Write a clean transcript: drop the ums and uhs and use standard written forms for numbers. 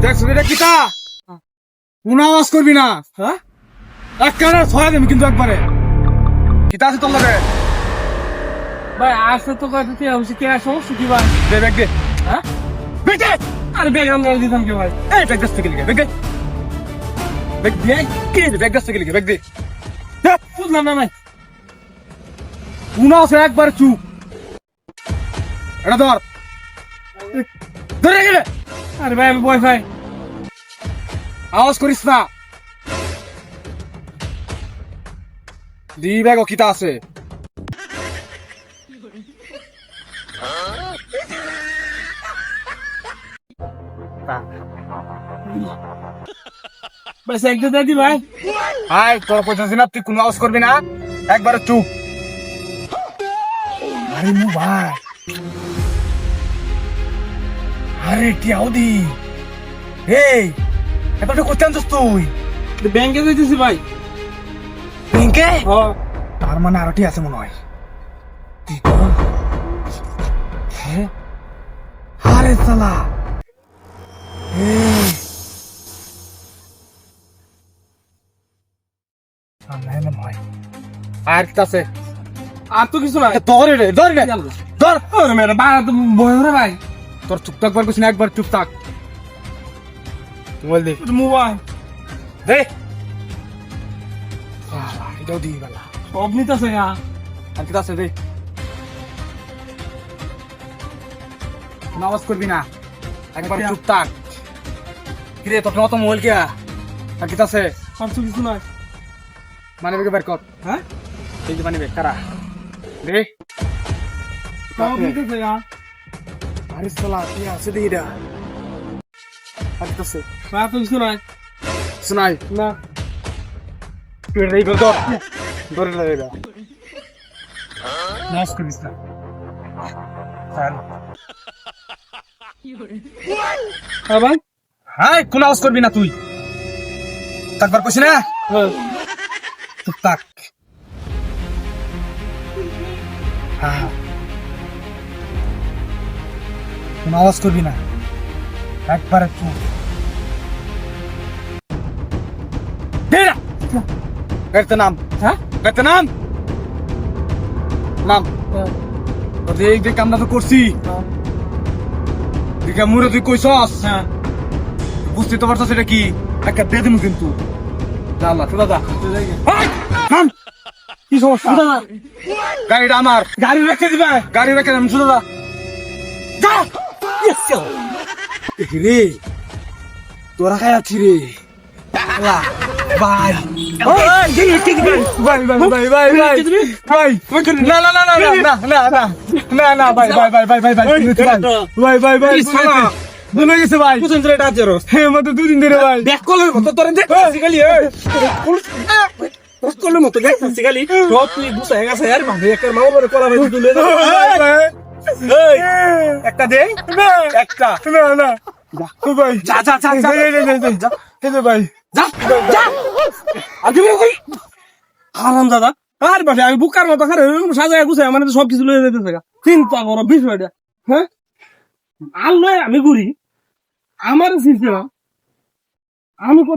দেখ এটা কিতা কোন আওয়াজ করবি না, হ্যাঁ এক কানে ছয় দেবি কিন্তু একবারে। কিতা আছে তোর লাগে? ভাই আসতে তো কইতে হইছে কি সমস্যা কি ভাই? দে ব্যাগ দে। হ্যাঁ ব্যাগ দে। আরে বেগ আমরা দিতাম কি ভাই? এই ব্যাগ থেকে লিখে ব্যাগ দে। ব্যাগ দে কি ব্যাগ থেকে লিখে ব্যাগ দে। বুঝলাম না ভাই। কোন আছে একবার চুপ। এটা ধর ধরে গেলে আরে ভাই আমি ভয় পাই। আওয়াজ করিস না। দি ব্যাগ কিতা আছে? বাস একটা দাদি ভাই। আয় তোর পৌঁছাছি না, তুই কোনো আওয়াজ করবি না, একবারে চুপ। আরে মু ভাই, আরে টিয়াউদি, এই এবার তো করতে আনছিস তুই? ব্যাংকে যাইতেছি ভাই। ব্যাংকে? হ্যাঁ তার মানে আরোটি আছে মনে হয়। তুই তো হ্যাঁ, আরে সালা এই সামনে মনে হয় আর কি আছে? আর তো কিছু না। ধরে রে ধরে রে ধর। ওরে মেরে বাড়া তো ভয় রে ভাই। তোর চুপ থাকবার কিছু না, একবার চুপ থাক। মোবাইল দে। মোবাইল দে এটাও দিই বেলা। সব নিতেছে না। আর কি আছে? দে কোনো আওয়াজ করবি না, একবার চুপ থাক। কিরে তোর মতো মোবাইল কে? আর কি আছে? আর তো কিছু নাই। মানে বেগে বের কর। হ্যাঁ এই যে মানে বেগ কারা দে। সব নিতেছে না। আরে সালা কি আছে দে এটা? আর কি আছে? আর তো কিছু নাই। শোনাই না তুই এই বল ধর ধরে লাগে এটা নাচ করিস না। হ্যাঁ ভাই। হ্যাঁ কোন আওয়াজ করবি না তুই, তাকবার কইছি না, হ্যাঁ চুপ থাক। হ্যাঁ কোন আওয়াজ করবি না, একবারে চুপ। দে না গাড়িতে নাম। হ্যাঁ গাড়িতে নাম নাম। দেখ দেখ আমরা তো করছি, দেখে মুরে তুই কইছস, হ্যাঁ বুঝতে তো পারছস এটা কি একটা দিয়ে দিমু কিন্তু। দাদা দাদা থাম। কি সমস্যা? গাড়িটা আমার, গাড়ি রেখে দিবে। গাড়ি রেখে আমি শুধু যা রে তোরা খাই আছি রে ভাই। ভাই ভাই ভাই ভাই ভাই ভাই না না না না না না না না না না ভাই ভাই ভাই ভাই ভাই ভাই ভাই ভাই ভাই ভুলে গেছে ভাই। হ্যাঁ মতো দুদিন ধরে ভাই কলের মতো তোর দেখছি খালি কলের মতো দেখছি খালি সব তুই বুঝাই গেছে আর ভাবে একটা মামা বড় কলা ভাই তুলে একটা দে একটা না না ভাই যা যা যা যা ভাই যা যা আগে কই আরাম দাদা আর বাসে আমি বুকার মতো খারে সাজায় গুছাই মানে সব কিছু লয়ে যেতেছে চিন্তা করো বিষয়টা। হ্যাঁ আর নয় আমি ঘুরি আমার সিস্টেম আমি